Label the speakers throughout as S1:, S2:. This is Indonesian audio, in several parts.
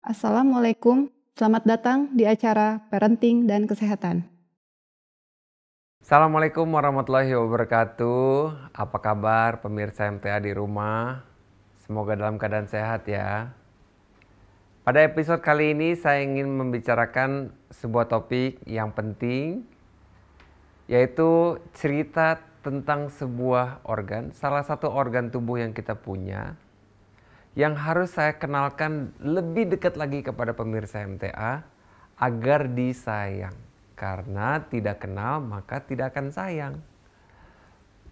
S1: Assalamualaikum, selamat datang di acara Parenting dan Kesehatan.
S2: Assalamualaikum warahmatullahi wabarakatuh. Apa kabar pemirsa MTA di rumah? Semoga dalam keadaan sehat ya. Pada episode kali ini saya ingin membicarakan sebuah topik yang penting, yaitu cerita tentang sebuah organ, salah satu organ tubuh yang kita punya, yang harus saya kenalkan lebih dekat lagi kepada pemirsa MTA agar disayang. Karena tidak kenal maka tidak akan sayang.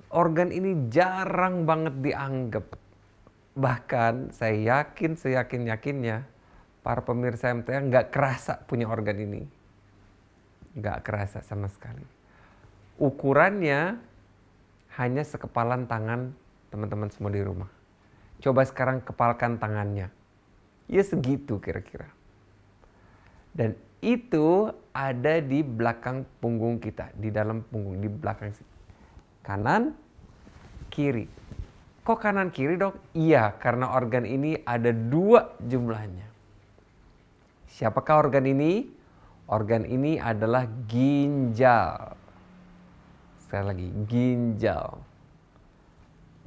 S2: Organ ini jarang banget dianggap. Bahkan saya yakin seyakin-yakinnya para pemirsa MTA nggak kerasa punya organ ini. Nggak kerasa sama sekali. Ukurannya hanya sekepalan tangan teman-teman semua di rumah. Coba sekarang kepalkan tangannya. Ya segitu kira-kira. Dan itu ada di belakang punggung kita, di dalam punggung, di belakang kanan, kiri. Kok kanan kiri dok? Iya, karena organ ini ada 2 jumlahnya. Siapakah organ ini? Organ ini adalah ginjal. Sekali lagi, ginjal.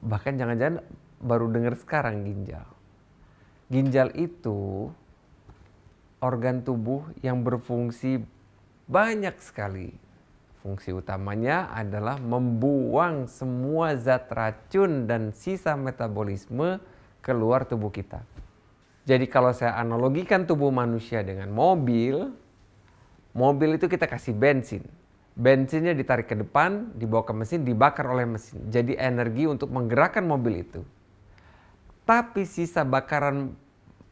S2: Bahkan jangan-jangan baru dengar sekarang ginjal. Ginjal itu organ tubuh yang berfungsi banyak sekali. Fungsi utamanya adalah membuang semua zat racun dan sisa metabolisme keluar tubuh kita. Jadi kalau saya analogikan tubuh manusia dengan mobil, mobil itu kita kasih bensin. Bensinnya ditarik ke depan, dibawa ke mesin, dibakar oleh mesin. Jadi energi untuk menggerakkan mobil itu. Tapi sisa bakaran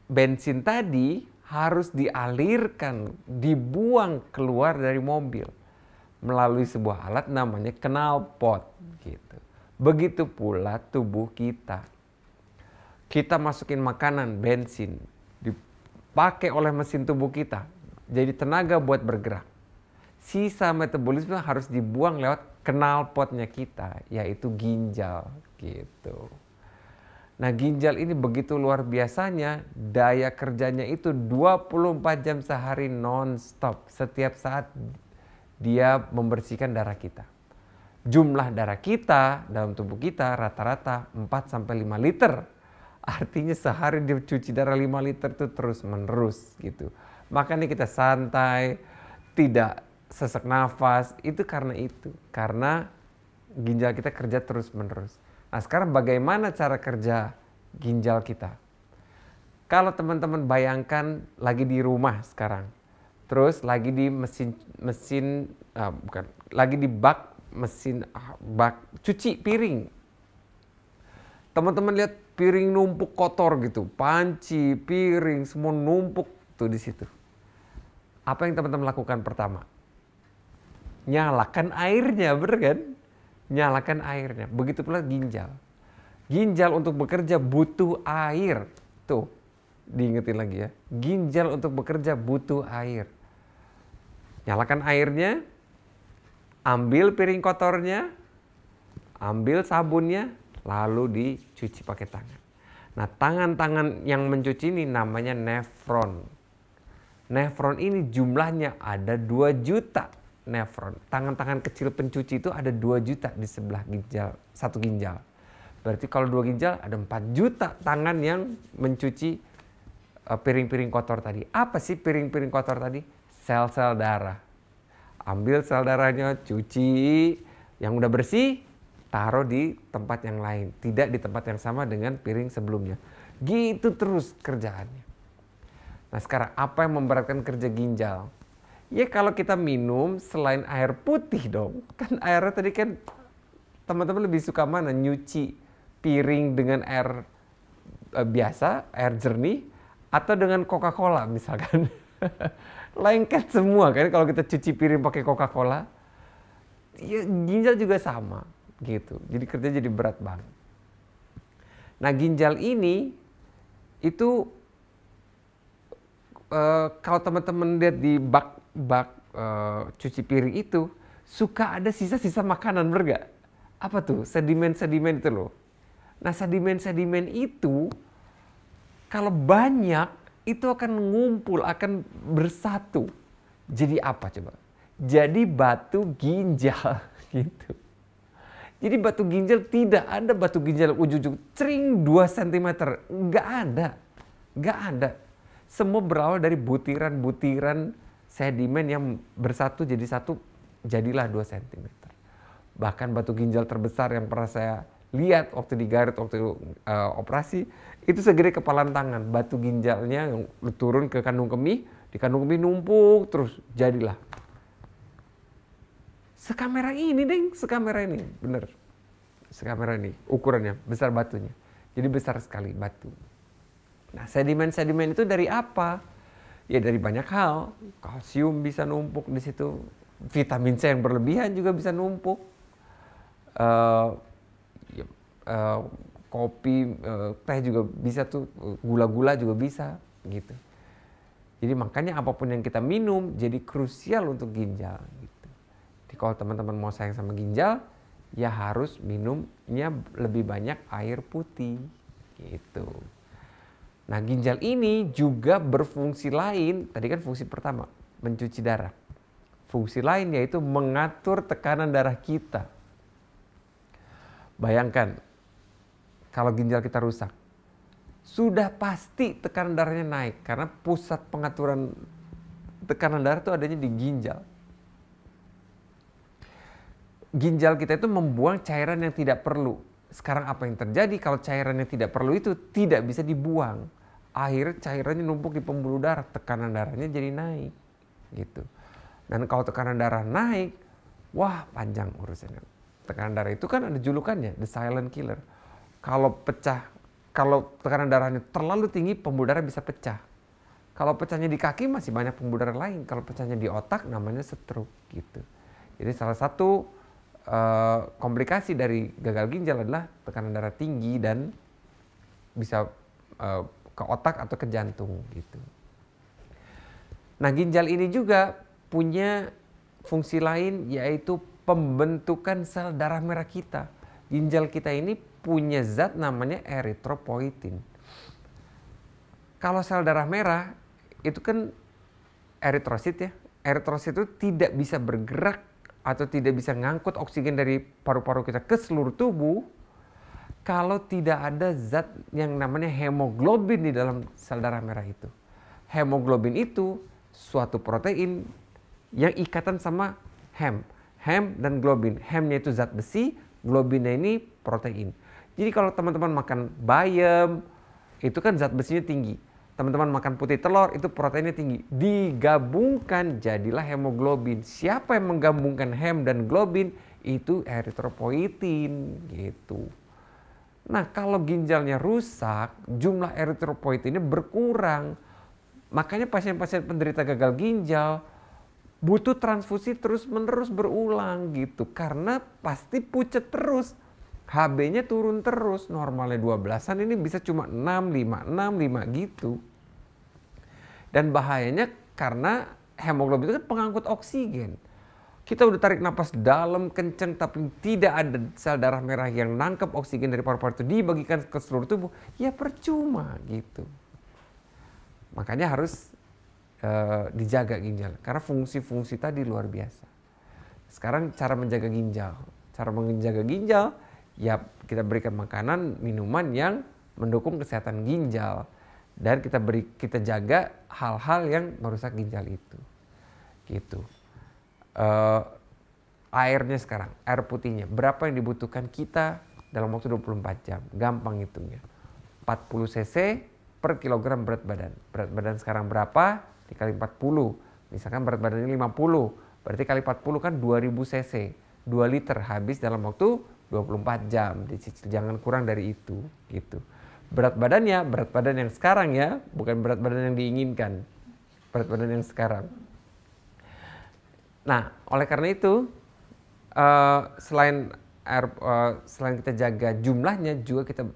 S2: bensin tadi harus dialirkan, dibuang keluar dari mobil melalui sebuah alat namanya knalpot gitu. Begitu pula tubuh kita. Kita masukin makanan, bensin, dipakai oleh mesin tubuh kita, jadi tenaga buat bergerak. Sisa metabolisme harus dibuang lewat knalpotnya kita, yaitu ginjal gitu. Nah ginjal ini begitu luar biasanya, daya kerjanya itu 24 jam sehari non-stop. Setiap saat dia membersihkan darah kita. Jumlah darah kita dalam tubuh kita rata-rata 4-5 liter. Artinya sehari dia cuci darah 5 liter itu terus menerus gitu. Makanya kita santai, tidak sesak nafas, itu karena itu. Karena ginjal kita kerja terus menerus. Nah sekarang bagaimana cara kerja ginjal kita? Kalau teman-teman bayangkan lagi di rumah sekarang, terus lagi di lagi di bak cuci piring. Teman-teman lihat piring numpuk kotor gitu, panci, piring semua numpuk tuh di situ. Apa yang teman-teman lakukan pertama? Nyalakan airnya, bener kan? Nyalakan airnya. Begitu pula ginjal. Ginjal untuk bekerja butuh air. Tuh, diingetin lagi ya. Ginjal untuk bekerja butuh air. Nyalakan airnya, ambil piring kotornya, ambil sabunnya, lalu dicuci pakai tangan. Nah, tangan-tangan yang mencuci ini namanya nefron. Nefron ini jumlahnya ada 2 juta. Nefron, tangan-tangan kecil pencuci itu ada 2 juta di sebelah ginjal, satu ginjal. Berarti kalau 2 ginjal ada 4 juta tangan yang mencuci piring-piring kotor tadi. Apa sih piring-piring kotor tadi? Sel-sel darah. Ambil sel darahnya, cuci, yang udah bersih, taruh di tempat yang lain. Tidak di tempat yang sama dengan piring sebelumnya. Gitu terus kerjaannya. Nah sekarang apa yang memberatkan kerja ginjal? Ya kalau kita minum selain air putih dong. Kan airnya tadi kan teman-teman lebih suka mana? Nyuci piring dengan air biasa, air jernih. Atau dengan Coca-Cola misalkan. Lengket semua kan kalau kita cuci piring pakai Coca-Cola. Ya ginjal juga sama gitu. Jadi kerja jadi berat banget. Nah ginjal ini itu kalau teman-teman lihat di bak cuci piring itu suka ada sisa-sisa makanan, bener gak? Apa tuh? Sedimen-sedimen itu loh. Nah sedimen-sedimen itu kalau banyak itu akan ngumpul, akan bersatu. Jadi apa coba? Jadi batu ginjal gitu. Jadi batu ginjal, tidak ada batu ginjal ujung-ujung cering 2 cm. Nggak ada. Nggak ada. Semua berawal dari butiran-butiran sedimen yang bersatu jadi satu, jadilah 2 cm. Bahkan batu ginjal terbesar yang pernah saya lihat waktu di Garut, waktu operasi, itu segede kepalan tangan. Batu ginjalnya yang turun ke kandung kemih, di kandung kemih numpuk terus, jadilah. Sekamera ini deng, sekamera ini, bener. Sekamera ini, ukurannya, besar batunya. Jadi besar sekali batu. Nah, sedimen-sedimen itu dari apa? Ya dari banyak hal. Kalsium bisa numpuk di situ. Vitamin C yang berlebihan juga bisa numpuk. Kopi, teh juga bisa tuh, gula-gula juga bisa gitu. Jadi makanya apapun yang kita minum jadi krusial untuk ginjal gitu. Jadi kalau teman-teman mau sayang sama ginjal, ya harus minumnya lebih banyak air putih gitu. Nah, ginjal ini juga berfungsi lain. Tadi kan fungsi pertama, mencuci darah. Fungsi lain yaitu mengatur tekanan darah kita. Bayangkan, kalau ginjal kita rusak, sudah pasti tekanan darahnya naik. Karena pusat pengaturan tekanan darah itu adanya di ginjal. Ginjal kita itu membuang cairan yang tidak perlu. Sekarang apa yang terjadi kalau cairan yang tidak perlu itu tidak bisa dibuang? Akhirnya cairannya numpuk di pembuluh darah, tekanan darahnya jadi naik gitu. Dan kalau tekanan darah naik, wah panjang urusannya. Tekanan darah itu kan ada julukannya, the silent killer. Kalau tekanan darahnya terlalu tinggi, pembuluh darah bisa pecah. Kalau pecahnya di kaki masih banyak pembuluh darah lain. Kalau pecahnya di otak namanya stroke gitu. Jadi salah satu komplikasi dari gagal ginjal adalah tekanan darah tinggi dan bisa ke otak atau ke jantung gitu. Nah, ginjal ini juga punya fungsi lain yaitu pembentukan sel darah merah kita. Ginjal kita ini punya zat namanya eritropoietin. Kalau sel darah merah itu kan eritrosit ya. Eritrosit itu tidak bisa bergerak atau tidak bisa ngangkut oksigen dari paru-paru kita ke seluruh tubuh kalau tidak ada zat yang namanya hemoglobin di dalam sel darah merah itu. Hemoglobin itu suatu protein yang ikatan sama hem. Hem dan globin. Hemnya itu zat besi, globinnya ini protein. Jadi kalau teman-teman makan bayam, itu kan zat besinya tinggi. Teman-teman makan putih telur, itu proteinnya tinggi. Digabungkan jadilah hemoglobin. Siapa yang menggabungkan hem dan globin? Itu eritropoietin gitu. Nah, kalau ginjalnya rusak, jumlah eritropoietinnya berkurang. Makanya pasien-pasien penderita gagal ginjal butuh transfusi terus-menerus berulang gitu. Karena pasti pucet terus. HB-nya turun terus. Normalnya 12-an ini bisa cuma 6, 5, 6, 5 gitu. Dan bahayanya karena hemoglobin itu kan pengangkut oksigen. Kita udah tarik napas dalam kenceng tapi tidak ada sel darah merah yang nangkep oksigen dari paru-paru itu dibagikan ke seluruh tubuh, ya percuma gitu. Makanya harus dijaga ginjal karena fungsi-fungsi tadi luar biasa. Sekarang cara menjaga ginjal. Cara menjaga ginjal ya kita berikan makanan, minuman yang mendukung kesehatan ginjal dan kita jaga hal-hal yang merusak ginjal itu. Gitu. Airnya sekarang, air putihnya, berapa yang dibutuhkan kita dalam waktu 24 jam. Gampang hitungnya. 40 cc per kilogram berat badan. Berat badan sekarang berapa? Dikali 40. Misalkan berat badannya 50. Berarti kali 40 kan 2000 cc. 2 liter habis dalam waktu 24 jam. Dicicil, jangan kurang dari itu. Gitu. Berat badannya, berat badan yang sekarang ya. Bukan berat badan yang diinginkan. Berat badan yang sekarang. Nah, oleh karena itu, selain kita jaga jumlahnya, juga kita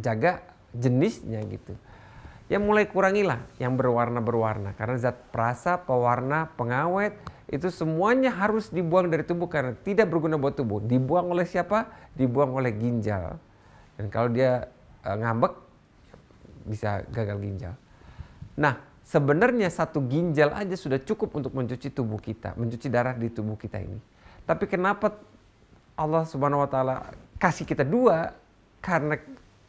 S2: jaga jenisnya gitu. Ya mulai kurangilah yang berwarna-berwarna. Karena zat perasa, pewarna, pengawet, itu semuanya harus dibuang dari tubuh karena tidak berguna buat tubuh. Dibuang oleh siapa? Dibuang oleh ginjal. Dan kalau dia ngambek, bisa gagal ginjal. Nah, sebenarnya satu ginjal aja sudah cukup untuk mencuci tubuh kita, mencuci darah di tubuh kita ini. Tapi kenapa Allah Subhanahu wa taala kasih kita dua? Karena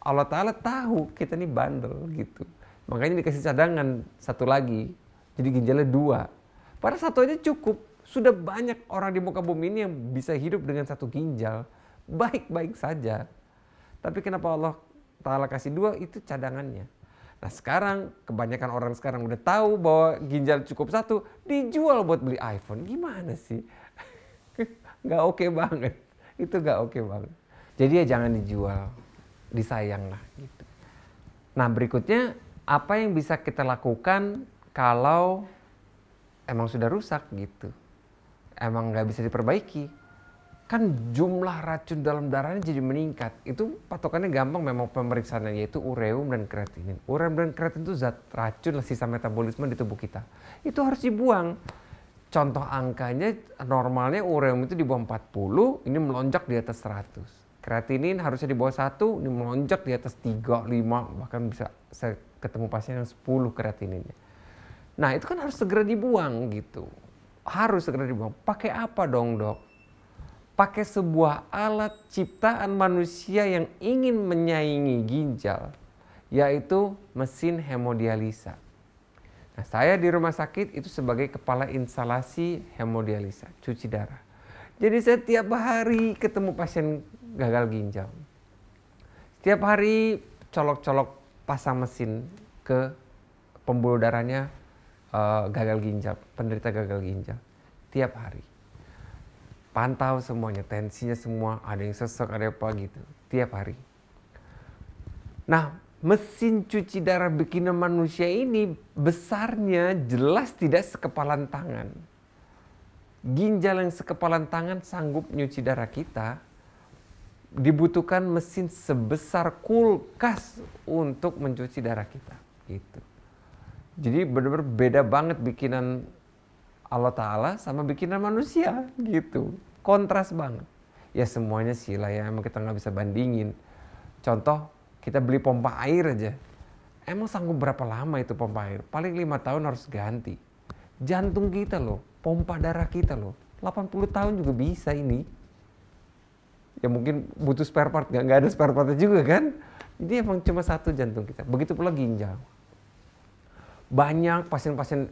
S2: Allah taala tahu kita ini bandel gitu. Makanya dikasih cadangan satu lagi. Jadi ginjalnya dua. Padahal satu aja cukup. Sudah banyak orang di muka bumi ini yang bisa hidup dengan satu ginjal. Baik-baik saja. Tapi kenapa Allah Ta'ala kasih dua, itu cadangannya. Nah sekarang kebanyakan orang sekarang udah tahu bahwa ginjal cukup satu, dijual buat beli iPhone. Gimana sih? Gak oke banget. Itu gak oke banget. Jadi ya jangan dijual. Disayang lah gitu. Nah berikutnya, apa yang bisa kita lakukan kalau emang sudah rusak gitu? Emang gak bisa diperbaiki? Kan jumlah racun dalam darahnya jadi meningkat. Itu patokannya gampang memang pemeriksaannya, yaitu ureum dan kreatinin. Ureum dan kreatinin itu zat racun, sisa metabolisme di tubuh kita. Itu harus dibuang. Contoh angkanya normalnya ureum itu di bawah 40, ini melonjak di atas 100. Kreatinin harusnya di bawah 1, ini melonjak di atas 3, 5, bahkan bisa saya ketemu pasien yang 10 kreatininnya. Nah itu kan harus segera dibuang gitu. Harus segera dibuang. Pakai apa dong dok? Pakai sebuah alat ciptaan manusia yang ingin menyaingi ginjal, yaitu mesin hemodialisa. Nah, saya di rumah sakit itu sebagai kepala instalasi hemodialisa, cuci darah. Jadi saya tiap hari ketemu pasien gagal ginjal. Setiap hari colok-colok pasang mesin ke pembuluh darahnya gagal ginjal, penderita gagal ginjal. Tiap hari. Pantau semuanya, tensinya semua, ada yang sesek, ada apa gitu. Tiap hari. Nah, mesin cuci darah bikinan manusia ini besarnya jelas tidak sekepalan tangan. Ginjal yang sekepalan tangan sanggup nyuci darah kita. Dibutuhkan mesin sebesar kulkas untuk mencuci darah kita. Gitu. Jadi benar-benar beda banget bikinan Allah Ta'ala sama bikinan manusia gitu. Kontras banget. Ya semuanya sih lah ya, emang kita nggak bisa bandingin. Contoh, kita beli pompa air aja. Emang sanggup berapa lama itu pompa air? Paling 5 tahun harus ganti. Jantung kita loh, pompa darah kita loh. 80 tahun juga bisa ini. Ya mungkin butuh spare part, nggak ada spare partnya juga kan. Jadi emang cuma satu jantung kita. Begitu pula ginjal. Banyak pasien-pasien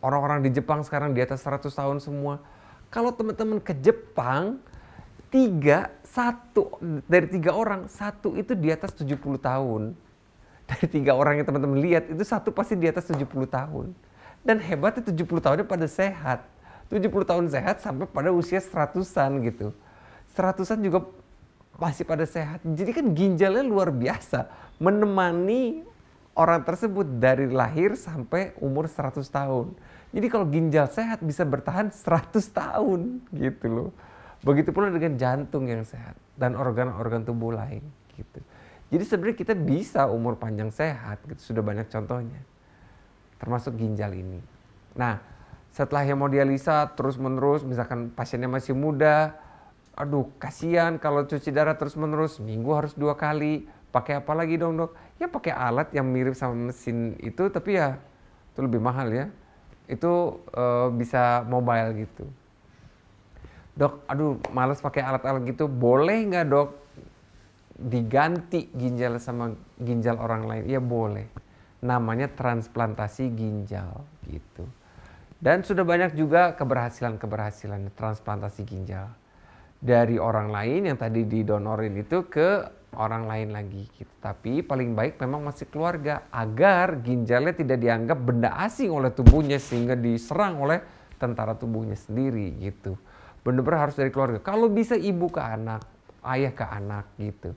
S2: orang-orang di Jepang sekarang di atas 100 tahun semua. Kalau teman-teman ke Jepang, dari 3 orang, satu itu di atas 70 tahun. Dari 3 orang yang teman-teman lihat, itu satu pasti di atas 70 tahun. Dan hebatnya 70 tahunnya pada sehat. 70 tahun sehat sampai pada usia 100-an gitu. 100-an juga masih pada sehat. Jadi kan ginjalnya luar biasa. Menemani orang tersebut dari lahir sampai umur 100 tahun. Jadi kalau ginjal sehat bisa bertahan 100 tahun gitu loh. Begitu pula dengan jantung yang sehat dan organ-organ tubuh lain gitu. Jadi sebenarnya kita bisa umur panjang sehat gitu, sudah banyak contohnya. Termasuk ginjal ini. Nah, setelah hemodialisa terus-menerus, misalkan pasiennya masih muda, aduh kasihan kalau cuci darah terus-menerus, minggu harus 2 kali. Pakai apa lagi dong dok? Ya pakai alat yang mirip sama mesin itu, tapi ya itu lebih mahal ya. Itu bisa mobile gitu. Dok, aduh males pakai alat-alat gitu. Boleh nggak dok diganti ginjal sama ginjal orang lain? Ya boleh. Namanya transplantasi ginjal gitu. Dan sudah banyak juga keberhasilan transplantasi ginjal. Dari orang lain yang tadi didonorin itu ke orang lain lagi gitu. Tapi paling baik memang masih keluarga agar ginjalnya tidak dianggap benda asing oleh tubuhnya sehingga diserang oleh tentara tubuhnya sendiri gitu. Benar-benar harus dari keluarga. Kalau bisa ibu ke anak, ayah ke anak gitu.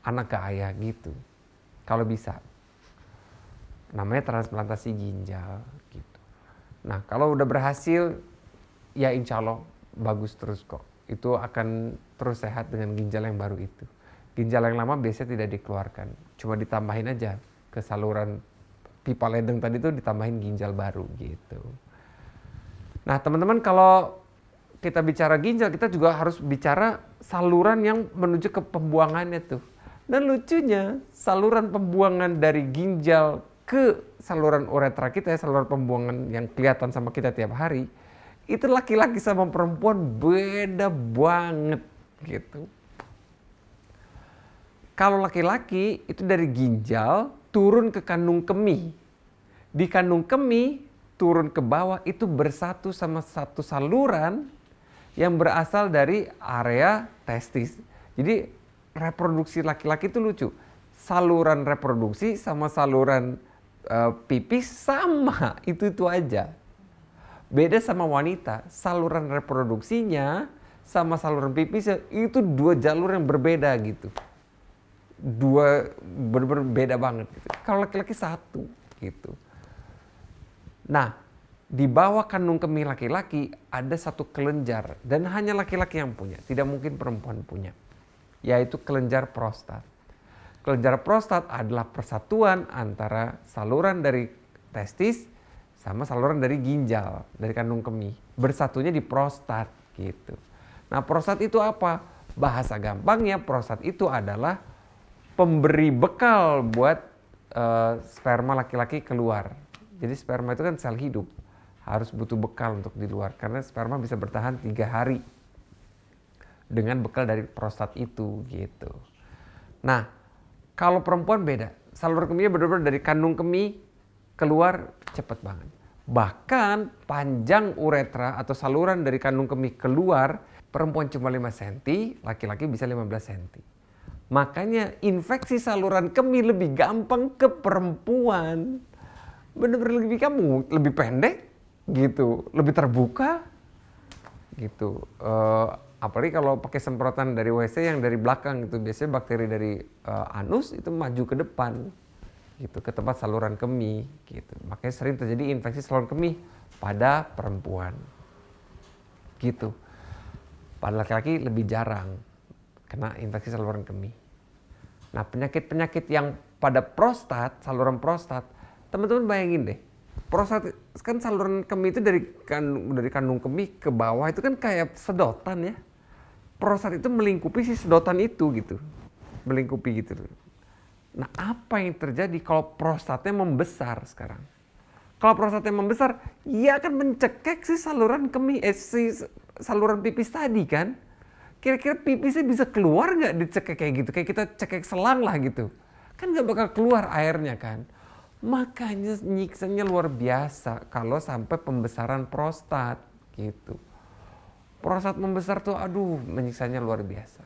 S2: Anak ke ayah gitu. Kalau bisa. Namanya transplantasi ginjal gitu. Nah, kalau udah berhasil ya insya Allah bagus terus kok. Itu akan terus sehat dengan ginjal yang baru itu. Ginjal yang lama biasanya tidak dikeluarkan, cuma ditambahin aja ke saluran pipa ledeng tadi tuh, ditambahin ginjal baru gitu. Nah teman-teman, kalau kita bicara ginjal, kita juga harus bicara saluran yang menuju ke pembuangannya tuh. Dan lucunya, saluran pembuangan dari ginjal ke saluran uretra kita, saluran pembuangan yang kelihatan sama kita tiap hari, itu laki-laki sama perempuan beda banget gitu. Kalau laki-laki itu dari ginjal turun ke kandung kemih. Di kandung kemih turun ke bawah itu bersatu sama satu saluran yang berasal dari area testis. Jadi reproduksi laki-laki itu lucu. Saluran reproduksi sama saluran pipis sama, itu aja. Beda sama wanita, saluran reproduksinya sama saluran pipisnya itu dua jalur yang berbeda gitu. Dua berbeda banget gitu. Kalau laki-laki satu gitu. Nah, di bawah kandung kemih laki-laki ada satu kelenjar dan hanya laki-laki yang punya, tidak mungkin perempuan punya, yaitu kelenjar prostat. Kelenjar prostat adalah persatuan antara saluran dari testis sama saluran dari ginjal, dari kandung kemih. Bersatunya di prostat gitu. Nah, prostat itu apa? Bahasa gampangnya prostat itu adalah pemberi bekal buat sperma laki-laki keluar. Jadi sperma itu kan sel hidup, harus butuh bekal untuk di luar. Karena sperma bisa bertahan 3 hari dengan bekal dari prostat itu gitu. Nah, kalau perempuan beda. Saluran kemihnya benar-benar dari kandung kemih keluar cepet banget. Bahkan panjang uretra atau saluran dari kandung kemih keluar, perempuan cuma 5 cm, laki-laki bisa 15 cm. Makanya infeksi saluran kemih lebih gampang ke perempuan. Benar-benar lebih pendek gitu, lebih terbuka gitu. Apalagi kalau pakai semprotan dari WC yang dari belakang gitu, biasanya bakteri dari anus itu maju ke depan gitu, ke tempat saluran kemih gitu. Makanya sering terjadi infeksi saluran kemih pada perempuan gitu. Pada laki-laki lebih jarang kena infeksi saluran kemih. Nah, penyakit-penyakit yang pada prostat, saluran prostat, teman-teman bayangin deh, prostat kan saluran kemih itu dari kandung kemih ke bawah itu kan kayak sedotan ya. Prostat itu melingkupi si sedotan itu gitu, melingkupi gitu. Nah, apa yang terjadi kalau prostatnya membesar sekarang? Kalau prostatnya membesar, ia akan mencekek si saluran kemih, si saluran pipis tadi kan. Kira-kira pipisnya bisa keluar nggak dicekek kayak gitu? Kayak kita cekek selang lah gitu. Kan nggak bakal keluar airnya kan. Makanya nyiksanya luar biasa kalau sampai pembesaran prostat gitu. Prostat membesar tuh aduh menyiksanya luar biasa.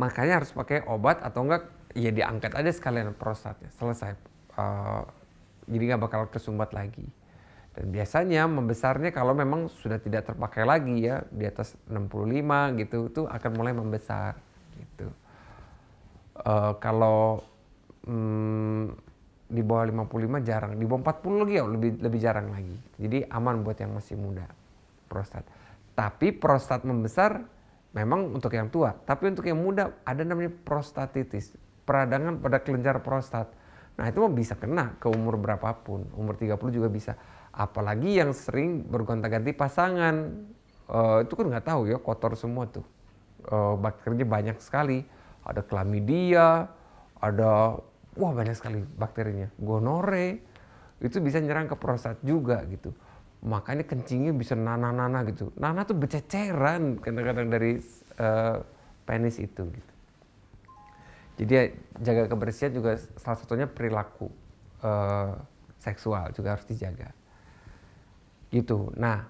S2: Makanya harus pakai obat atau enggak ya diangkat aja sekalian prostatnya, selesai. Jadi nggak bakal kesumbat lagi. Dan biasanya membesarnya kalau memang sudah tidak terpakai lagi ya, di atas 65 gitu, itu akan mulai membesar gitu. Kalau di bawah 55 jarang, di bawah 40 lagi ya lebih jarang lagi. Jadi aman buat yang masih muda prostat. Tapi prostat membesar memang untuk yang tua, tapi untuk yang muda ada namanya prostatitis, peradangan pada kelenjar prostat. Nah, itu mah bisa kena ke umur berapapun, umur 30 juga bisa. Apalagi yang sering bergonta-ganti pasangan, itu kan nggak tahu ya, kotor semua tuh. Bakterinya banyak sekali, ada chlamydia, ada banyak sekali bakterinya. Gonore itu bisa nyerang ke prostat juga gitu. Makanya kencingnya bisa nanah-nanah gitu. Nanah tuh bececeran kadang-kadang dari penis itu gitu. Jadi jaga kebersihan juga salah satunya perilaku seksual juga harus dijaga. Gitu. Nah,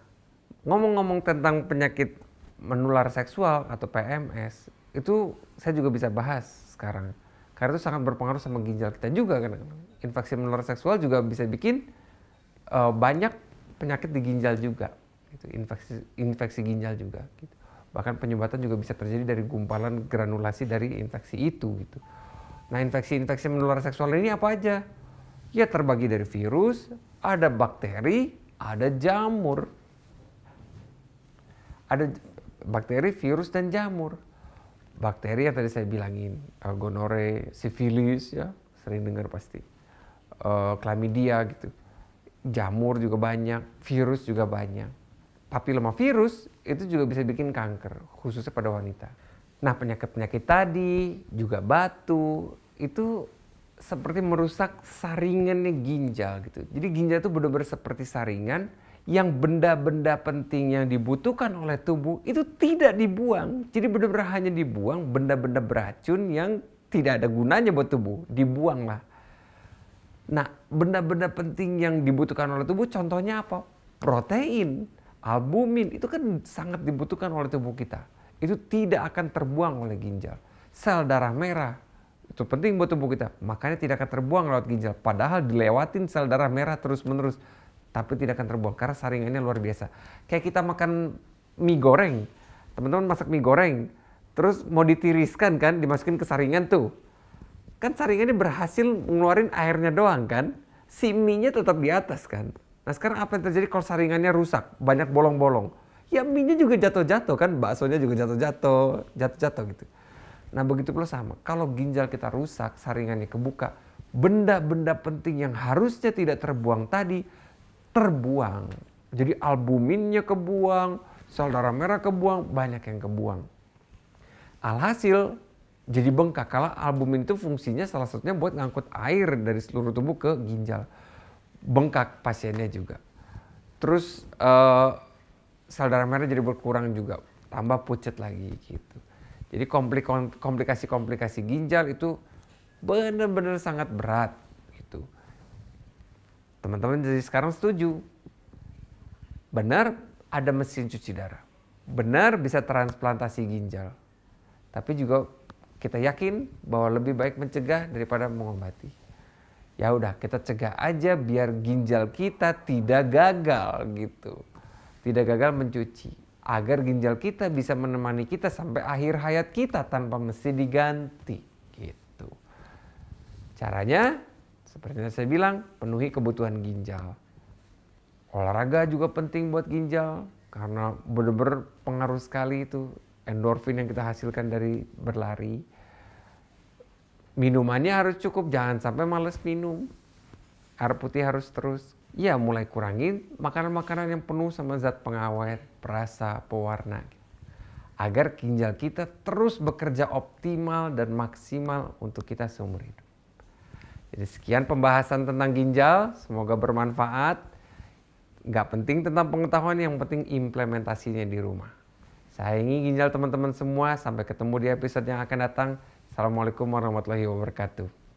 S2: ngomong-ngomong tentang penyakit menular seksual atau PMS, itu saya juga bisa bahas sekarang. Karena itu sangat berpengaruh sama ginjal kita juga kan. Infeksi menular seksual juga bisa bikin banyak penyakit di ginjal juga. Gitu. Infeksi ginjal juga. Gitu. Bahkan penyumbatan juga bisa terjadi dari gumpalan granulasi dari infeksi itu. Gitu. Nah, infeksi-infeksi menular seksual ini apa aja? Ya terbagi dari virus, ada bakteri, ada jamur. Ada bakteri, virus, dan jamur. Bakteri yang tadi saya bilangin, gonore, sifilis ya, sering dengar pasti. Chlamydia gitu. Jamur juga banyak, virus juga banyak. Papiloma virus itu juga bisa bikin kanker, khususnya pada wanita. Nah, penyakit-penyakit tadi, juga batu, itu seperti merusak saringannya ginjal gitu. Jadi ginjal itu benar-benar seperti saringan yang benda-benda penting yang dibutuhkan oleh tubuh itu tidak dibuang. Jadi benar-benar hanya dibuang benda-benda beracun yang tidak ada gunanya buat tubuh, dibuanglah. Nah, benda-benda penting yang dibutuhkan oleh tubuh contohnya apa? Protein, albumin, itu kan sangat dibutuhkan oleh tubuh kita. Itu tidak akan terbuang oleh ginjal. Sel darah merah, itu penting buat tubuh kita, makanya tidak akan terbuang lewat ginjal. Padahal dilewatin sel darah merah terus-menerus, tapi tidak akan terbuang karena saringannya luar biasa. Kayak kita makan mie goreng, teman-teman masak mie goreng, terus mau ditiriskan kan, dimasukin ke saringan tuh. Kan saringannya berhasil ngeluarin airnya doang kan, si mie-nya tetap di atas kan. Nah sekarang apa yang terjadi kalau saringannya rusak, banyak bolong-bolong? Ya mie-nya juga jatuh-jatuh kan, baksonya juga jatuh-jatuh gitu. Nah begitu pula sama, kalau ginjal kita rusak, saringannya kebuka, benda-benda penting yang harusnya tidak terbuang tadi, terbuang. Jadi albuminnya kebuang, sel darah merah kebuang, banyak yang kebuang. Alhasil jadi bengkak, kalau albumin itu fungsinya salah satunya buat ngangkut air dari seluruh tubuh ke ginjal. Bengkak pasiennya juga. Terus sel darah merah jadi berkurang juga, tambah pucat lagi gitu. Jadi komplikasi-komplikasi ginjal itu benar-benar sangat berat gitu. Teman-teman jadi sekarang setuju. Benar ada mesin cuci darah. Benar bisa transplantasi ginjal. Tapi juga kita yakin bahwa lebih baik mencegah daripada mengobati. Ya udah, kita cegah aja biar ginjal kita tidak gagal gitu. Tidak gagal mencuci. Agar ginjal kita bisa menemani kita sampai akhir hayat kita tanpa mesti diganti gitu. Caranya seperti yang saya bilang, penuhi kebutuhan ginjal. Olahraga juga penting buat ginjal karena benar-benar pengaruh sekali itu endorfin yang kita hasilkan dari berlari. Minumannya harus cukup, jangan sampai males minum. Air putih harus terus. Ya mulai kurangin makanan-makanan yang penuh sama zat pengawet, perasa, pewarna. Agar ginjal kita terus bekerja optimal dan maksimal untuk kita seumur hidup. Jadi sekian pembahasan tentang ginjal, semoga bermanfaat. Nggak penting tentang pengetahuan, yang penting implementasinya di rumah. Sayangi ginjal teman-teman semua, sampai ketemu di episode yang akan datang. Assalamualaikum warahmatullahi wabarakatuh.